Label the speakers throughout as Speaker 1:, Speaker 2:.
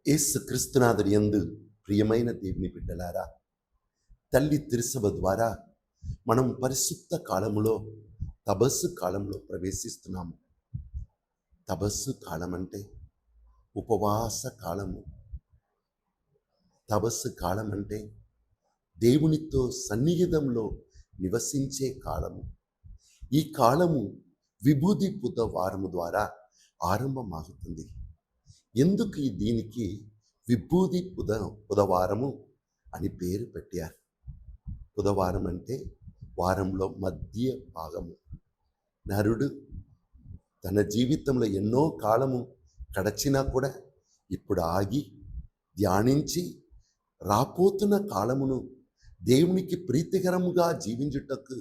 Speaker 1: యేసు క్రీస్తునాథుని యందు ప్రియమైన దేవుని బిడ్డలారా, తల్లి తిరుసభ ద్వారా మనం పరిశుద్ధ కాలములో తపస్సు కాలంలో ప్రవేశిస్తున్నాము. తపస్సు కాలం అంటే ఉపవాస కాలము. తపస్సు కాలం అంటే దేవునితో సన్నిహితంలో నివసించే కాలము. ఈ కాలము విభూది బుధవారము ద్వారా ఆరంభమవుతుంది. ఎందుకు దీనికి విభూది బుధవారము అని పేరు పెట్టారు? బుధవారం అంటే వారంలో మధ్య భాగము. నరుడు తన జీవితంలో ఎన్నో కాలము గడచినా కూడా ఇప్పుడు ఆగి ధ్యానించి రాపోతున్న కాలమును దేవునికి ప్రీతికరముగా జీవించుటకు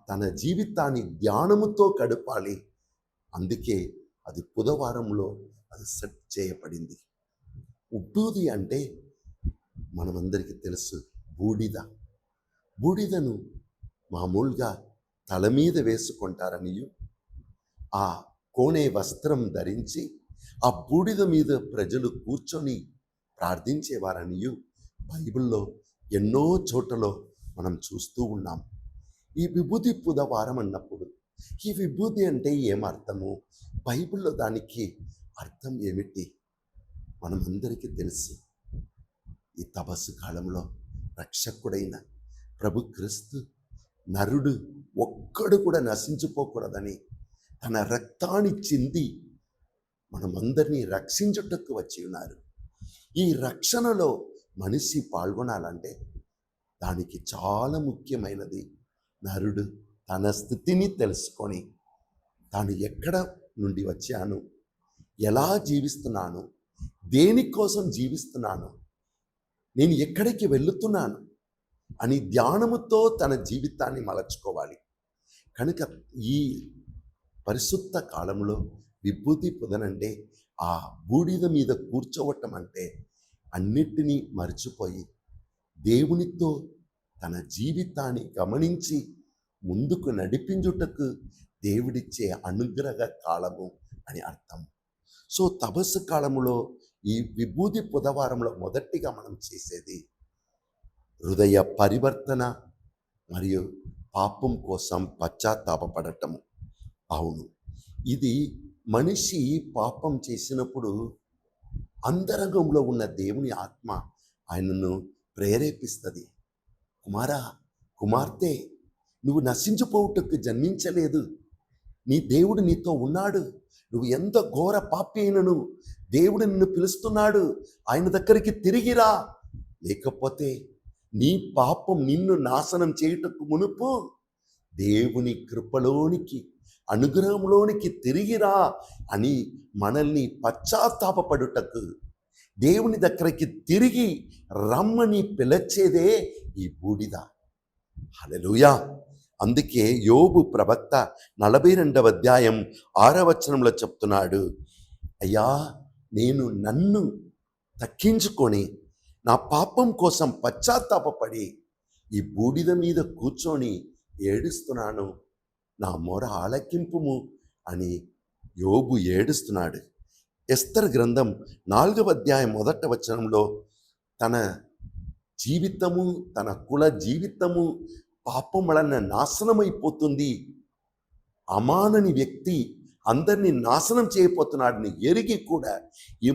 Speaker 1: తన జీవితాన్ని ధ్యానముతో గడపాలి. అందుకే అది బుధవారంలో అది సెట్ చేయబడింది. విభూది అంటే మనమందరికీ తెలుసు, బూడిద. బూడిదను మామూలుగా తల మీద వేసుకుంటారనియు, ఆ కోనే వస్త్రం ధరించి ఆ బూడిద మీద ప్రజలు కూర్చొని ప్రార్థించేవారనియు బైబిల్లో ఎన్నో చోట్లలో మనం చూస్తూ ఉన్నాం. ఈ విభూది బుధవారం అన్నప్పుడు ఈ విభూది అంటే ఏమర్థము? బైబిల్లో దానికి అర్థం ఏమిటి? మనమందరికీ తెలుసు. ఈ తపస్సు కాలంలో రక్షకుడైన ప్రభు క్రీస్తు నరుడు ఒక్కడు కూడా నశించిపోకూడదని తన రక్తాన్ని చింది మనమందరినీ రక్షించుటకు వచ్చి ఉన్నారు. ఈ రక్షణలో మనిషి పాల్గొనాలంటే దానికి చాలా ముఖ్యమైనది నరుడు తన స్థితిని తెలుసుకొని, తాను ఎక్కడ నుండి వచ్చాను, ఎలా జీవిస్తున్నాను, దేనికోసం జీవిస్తున్నాను, నేను ఎక్కడికి వెళుతున్నాను అని ధ్యానముతో తన జీవితాన్ని మలచుకోవాలి. కనుక ఈ పరిశుద్ధ కాలంలో విభూతి పొందనంటే ఆ బూడిద మీద కూర్చోవటం అంటే అన్నిటినీ మర్చిపోయి దేవునితో తన జీవితాన్ని గమనించి ముందుకు నడిపించుటకు దేవుడిచ్చే అనుగ్రహ కాలము అని అర్థం. సో తపస్సు కాలములో ఈ విభూది బుధవారంలో మొదటిగా మనం చేసేది హృదయ పరివర్తన మరియు పాపం కోసం పశ్చాత్తాపపడటము. అవును, ఇది మనిషి పాపం చేసినప్పుడు అంతరంగంలో ఉన్న దేవుని ఆత్మ ఆయనను ప్రేరేపిస్తుంది. కుమారా, కుమార్తె, నువ్వు నశించిపోవుటకు జన్మించలేదు. నీ దేవుడు నీతో ఉన్నాడు. నువ్వు ఎంత ఘోర పాపి అయినను దేవుడు నిన్ను పిలుస్తున్నాడు. ఆయన దగ్గరికి తిరిగిరా, లేకపోతే నీ పాపం నిన్ను నాశనం చేయుటకు మునుపు దేవుని కృపలోనికి, అనుగ్రహంలోనికి తిరిగిరా అని మనల్ని పశ్చాత్తాపపడుటకు, దేవుని దగ్గరికి తిరిగి రమ్మని పిలిచేదే ఈ బూడిద. హల్లెలూయా. అందుకే యోబు ప్రవక్త 42వ అధ్యాయం 6వ వచనంలో చెప్తున్నాడు, అయ్యా, నేను నన్ను తగ్గించుకొని నా పాపం కోసం పశ్చాత్తాపపడి ఈ బూడిద మీద కూర్చొని ఏడుస్తున్నాను, నా మొర ఆలకింపుము అని యోబు ఏడుస్తున్నాడు. ఎస్తర్ గ్రంథం 4వ అధ్యాయం 1వ వచనంలో తన జీవితము, తన కుల జీవితము పాపం వలన నాశనమైపోతుంది, అమానని వ్యక్తి అందరినీ నాశనం చేయబోతున్నాడని ఎరిగి కూడా ఈ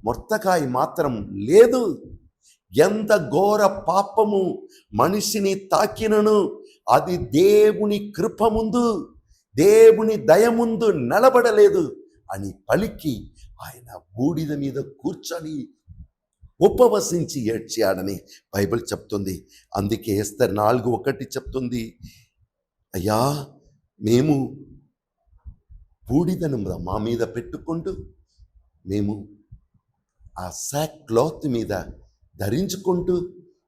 Speaker 1: మొర్దెకాయి మాత్రం లేదు. ఎంత ఘోర పాపము మనిషిని తాకినను అది దేవుని కృప ముందు, దేవుని దయ ముందు నిలబడలేదు అని పలికి ఆయన బూడిద మీద కూర్చొని ఉపవసించి ఏడ్చాడని బైబిల్ చెప్తుంది. అందుకే ఎస్తర్ 4:1 చెప్తుంది, అయ్యా, మేము బూడిదను మా మీద పెట్టుకుంటూ మేము ఆ సాక్ క్లాత్ మీద ధరించుకుంటూ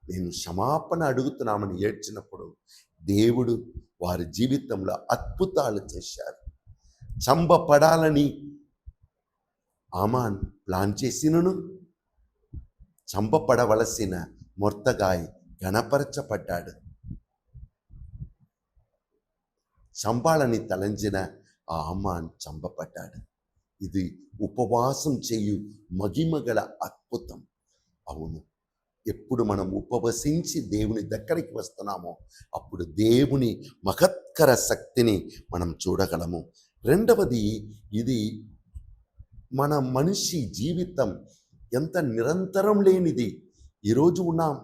Speaker 1: మేము క్షమాపణ అడుగుతున్నామని ఏడ్చినప్పుడు దేవుడు వారి జీవితంలో అద్భుతాలు చేశారు. చంపపడాలని ఆమాన్ ప్లాన్ చేసినను చంపపడవలసిన మొర్దెకాయి గణపరచబడ్డాడు. చంపాలని తలంచిన ఆ హామాన్ చంపబడ్డాడు. ఇది ఉపవాసం చేయు మహిమగల అద్భుతం. అవును, ఎప్పుడు మనం ఉపవసించి దేవుని దగ్గరికి వస్తున్నామో అప్పుడు దేవుని మహత్కర శక్తిని మనం చూడగలము. రెండవది, ఇది మన మనిషి జీవితం ఎంత నిరంతరం లేనిది. ఈరోజు ఉన్నాం,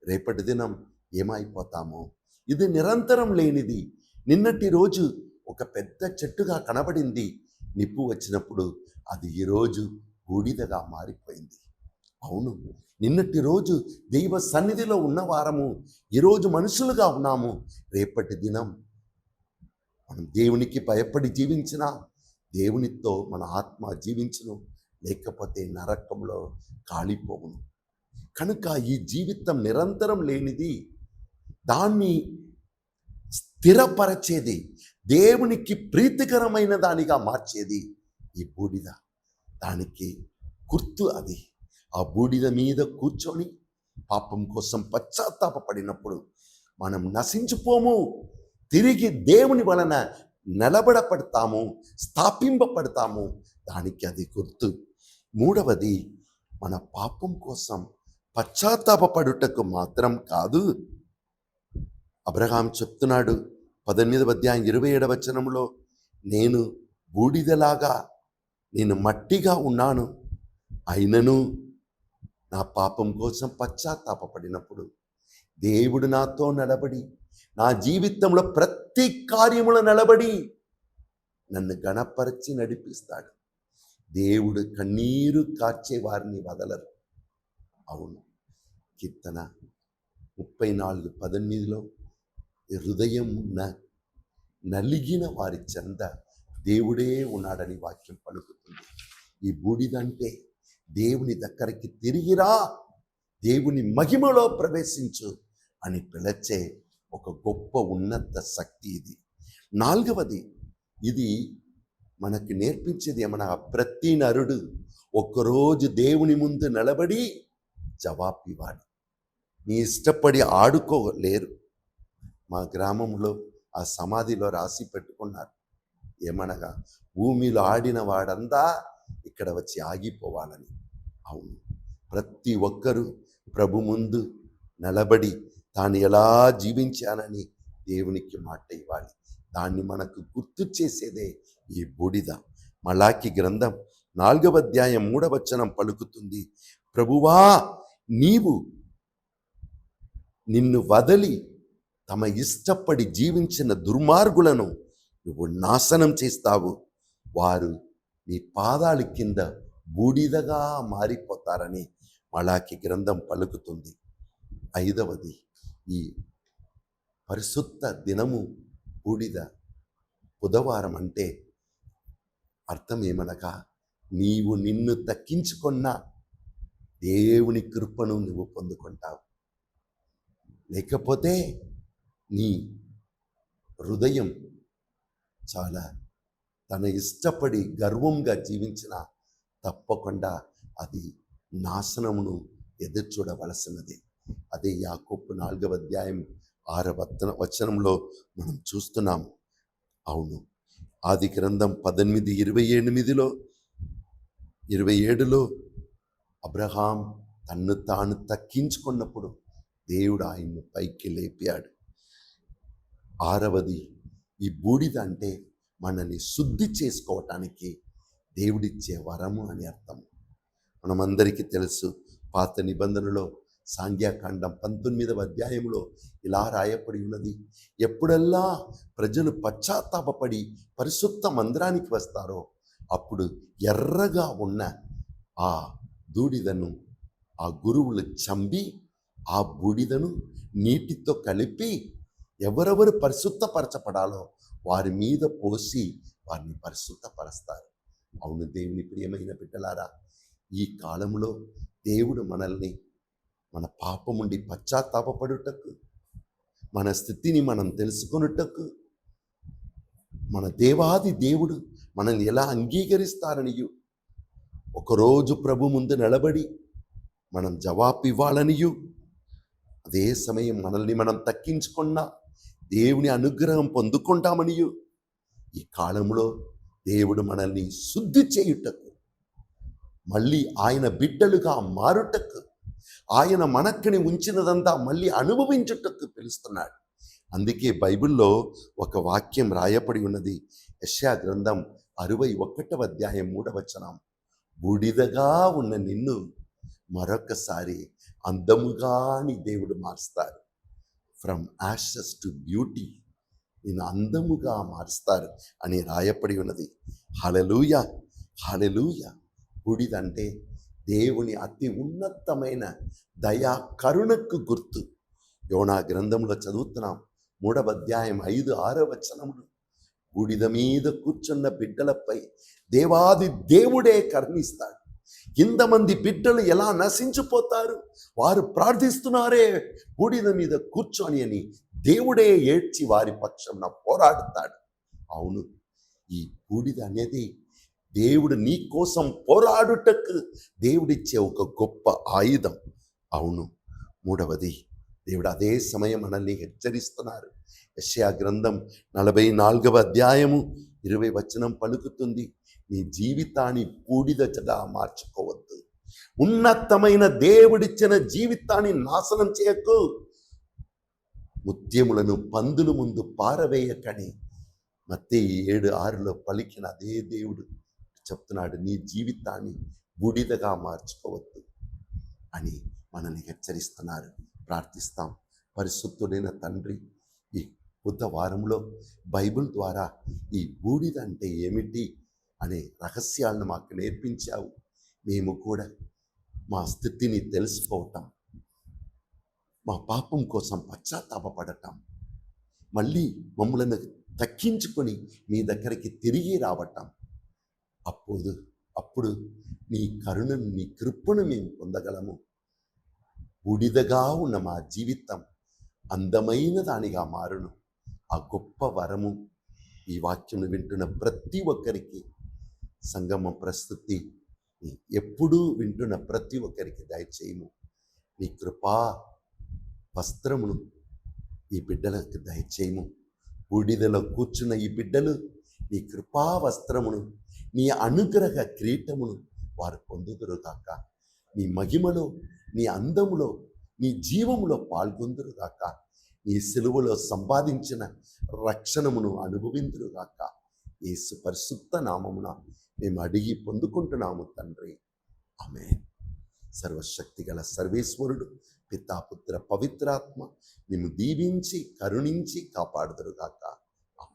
Speaker 1: రేపటి దినం ఏమైపోతామో. ఇది నిరంతరం లేనిది. నిన్నటి రోజు ఒక పెద్ద చెట్టుగా కనబడింది, నిప్పు వచ్చినప్పుడు అది ఈరోజు బూడిదగా మారిపోయింది. అవును, నిన్నటి రోజు దైవ సన్నిధిలో ఉన్నవారము ఈరోజు మనుషులుగా ఉన్నాము. రేపటి దినం మనం దేవునికి భయపడి జీవించినా దేవునితో మన ఆత్మ జీవించును, లేకపోతే నరకంలో కాలిపోవును. కనుక ఈ జీవితం నిరంతరం లేనిది. దాన్ని స్థిరపరచేది, దేవునికి ప్రీతికరమైన దానిగా మార్చేది ఈ బూడిద. దానికి గుర్తు అది. ఆ బూడిద మీద కూర్చొని పాపం కోసం పశ్చాత్తాపడినప్పుడు మనం నశించిపోము, తిరిగి దేవుని వలన నిలబడపడతాము, స్థాపింపబడతాము. దానికి అది గుర్తు. మూడవది, మన పాపం కోసం పశ్చాత్తాపడుటకు మాత్రం కాదు. అబ్రహాం చెప్తున్నాడు 18వ అధ్యాయం 27వ వచనంలో, నేను బూడిదలాగా, నేను మట్టిగా ఉన్నాను, అయినను నా పాపం కోసం పశ్చాత్తాపడినప్పుడు దేవుడు నాతో నిలబడి, నా జీవితంలో ప్రతి కార్యములో నిలబడి నన్ను గణపరిచి నడిపిస్తాడు. దేవుడు కన్నీరు కార్చే వారిని వదలరు. అవును, కీర్తన 34:18లో, హృదయం నలిగిన వారి చెంత దేవుడే ఉన్నాడని వాక్యం పలుకుతుంది. ఈ బూడిదంటే దేవుని దగ్గరికి తిరిగిరా, దేవుని మహిమలో ప్రవేశించు అని పిలిచే ఒక గొప్ప ఉన్నత శక్తి ఇది. నాలుగవది, ఇది మనకి నేర్పించేది ఏమనగా, ప్రతి నరుడు ఒక్కరోజు దేవుని ముందు నిలబడి జవాబు ఇవ్వాలి. నీ ఇష్టపడి ఆడుకోలేరు. మా గ్రామంలో ఆ సమాధిలో రాసి పెట్టుకున్నారు, ఏమనగా, భూమిలో ఆడిన వాడంతా ఇక్కడ వచ్చి ఆగిపోవాలని. అవును, ప్రతి ఒక్కరూ ప్రభు ముందు నిలబడి తాను ఎలా జీవించానని దేవునికి మాట ఇవ్వాలి. దాన్ని మనకు గుర్తు చేసేదే ఈ బూడిద. మలాకి గ్రంథం 4వ అధ్యాయం 3వ వచనం పలుకుతుంది, ప్రభువా, నీవు నిన్ను వదలి తమ ఇష్టపడి జీవించిన దుర్మార్గులను నువ్వు నాశనం చేస్తావు, వారు నీ పాదాల కింద బూడిదగా మారిపోతారని మలాకి గ్రంథం పలుకుతుంది. 5వది, ఈ పరిశుద్ధ దినము బూడిద బుధవారం అంటే అర్థం ఏమనగా, నీవు నిన్ను తగ్గించుకున్న దేవుని కృపను నువ్వు పొందుకుంటావు. లేకపోతే నీ హృదయం చాలా తన ఇష్టపడి గర్వంగా జీవించిన తప్పకుండా అది నాశనమును ఎదుర్చూడవలసినది. అదే యాకోబు 4వ అధ్యాయం 6వ వచనంలో మనం చూస్తున్నాము. అవును, ఆది గ్రంథం 18:28లో 27లో అబ్రహాం తన్ను తాను తగ్గించుకున్నప్పుడు దేవుడు ఆయన్ని పైకి లేపాడు. 6వది, ఈ బూడిద అంటే మనల్ని శుద్ధి చేసుకోవటానికి దేవుడిచ్చే వరము అని అర్థం. మనమందరికీ తెలుసు, పాత నిబంధనలో సాంఖ్యాకాండం 19వ అధ్యాయంలో ఇలా రాయబడి ఉన్నది, ఎప్పుడల్లా ప్రజలు పశ్చాత్తాపడి పరిశుద్ధ మందిరానికి వస్తారో అప్పుడు ఎర్రగా ఉన్న ఆ బూడిదను ఆ గురువులు చంపి ఆ బూడిదను నీటితో కలిపి ఎవరెవరు పరిశుద్ధపరచపడాలో వారి మీద పోసి వారిని పరిశుద్ధపరుస్తారు. అవును, దేవుని ప్రియమైన బిడ్డలారా, ఈ కాలంలో దేవుడు మనల్ని మన పాపముండి పశ్చాత్తాపడుటకు, మన స్థితిని మనం తెలుసుకొనుటకు, మన దేవాది దేవుడు మనల్ని ఎలా అంగీకరిస్తారనియు, ఒకరోజు ప్రభు ముందు నిలబడి మనం జవాబు ఇవ్వాలనియు, అదే సమయం మనల్ని మనం తగ్గించుకున్నా దేవుని అనుగ్రహం పొందుకుంటామనియు ఈ కాలంలో దేవుడు మనల్ని శుద్ధి చేయుటకు, మళ్ళీ ఆయన బిడ్డలుగా మారుటకు, ఆయన మనక్కని ఉంచినదంతా మళ్ళీ అనుభవించుటకు పిలుస్తున్నాడు. అందుకే బైబిల్లో ఒక వాక్యం రాయబడి ఉన్నది. యెషయా గ్రంథం 61వ అధ్యాయం 3వ వచనం. బూడిదగా ఉన్న నిన్ను మరొకసారి అందముగా నీ దేవుడు మారుస్తారు. ఫ్రమ్ యాషెస్ టు బ్యూటీ, నేను అందముగా మారుస్తారు అని రాయబడి ఉన్నది. హల్లెలూయా, హల్లెలూయా. బూడిదంటే దేవుని అతి ఉన్నతమైన దయా కరుణకు గుర్తు. యోనా గ్రంథంలో చదువుతున్నాం 3వ అధ్యాయం 5, 6వ వచనములు. బూడిద మీద కూర్చున్న బిడ్డలపై దేవాది దేవుడే కరుణిస్తాడు. ఇంతమంది బిడ్డలు ఎలా నశించిపోతారు, వారు ప్రార్థిస్తున్నారే బూడిద మీద కూర్చొని అని దేవుడే ఏడ్చి వారి పక్షంన పోరాడుతాడు. అవును, ఈ బూడిద అనేది దేవుడు నీ కోసం పోరాడుటకు దేవుడిచ్చే ఒక గొప్ప ఆయుధం. అవును, మూడవది, దేవుడు అదే సమయం మనల్ని హెచ్చరిస్తున్నారు. యెషయా గ్రంథం 44వ అధ్యాయము 20వ వచనం పలుకుతుంది, నీ జీవితాన్ని బూడిదగా మార్చుకోవద్దు. ఉన్నతమైన దేవుడిచ్చిన జీవితాన్ని నాశనం చేయకు. ముత్యములను పందుల ముందు పారవేయకని మత్తయి 7:6లో పలికిన అదే దేవుడు చెప్తున్నాడు, నీ జీవితాన్ని బూడిదగా మార్చుకోవద్దు అని మనల్ని హెచ్చరిస్తున్నారు. ప్రార్థిస్తాం. పరిశుద్ధుడైన తండ్రి, ఈ బుధవారంలో బైబిల్ ద్వారా ఈ బూడిద అంటే ఏమిటి అనే రహస్యాలను మాకు నేర్పించావు. మేము కూడా మా స్థితిని తెలుసుకోవటం, మా పాపం కోసం పశ్చాత్తాపపడటం, మళ్ళీ మమ్మలను తగ్గించుకొని మీ దగ్గరికి తిరిగి రావటం, అప్పుడు నీ కరుణను, నీ కృపను మేము పొందగలము. బూడిదగా ఉన్న మా జీవితం అందమైన దానిగా మారును. ఆ గొప్ప వరము ఈ వాక్యం వింటున్న ప్రతి ఒక్కరికి, సంగమ ప్రస్తుతి ఎప్పుడూ వింటున్న ప్రతి ఒక్కరికి దయచేయము. నీ కృపా వస్త్రమును ఈ బిడ్డలకు దయచేయము. బూడిదలో కూర్చున్న ఈ బిడ్డలు నీ కృపా వస్త్రమును, నీ అనుగ్రహ కిరీటమును వారు పొందుదురుగాక. నీ మహిమలో, నీ అందములో, నీ జీవములో పాల్గొందురుగాక. నీ సిలువలో సంపాదించిన రక్షణమును అనుభవిందురుగాక. యేసు పరిశుద్ధ నామమున మేము అడిగి పొందుకుంటున్నాము తండ్రి, ఆమేన్. సర్వశక్తి గల సర్వేశ్వరుడు పితా, పుత్ర, పవిత్రాత్మ నిన్ను దీవించి కరుణించి కాపాడుదురుగాక.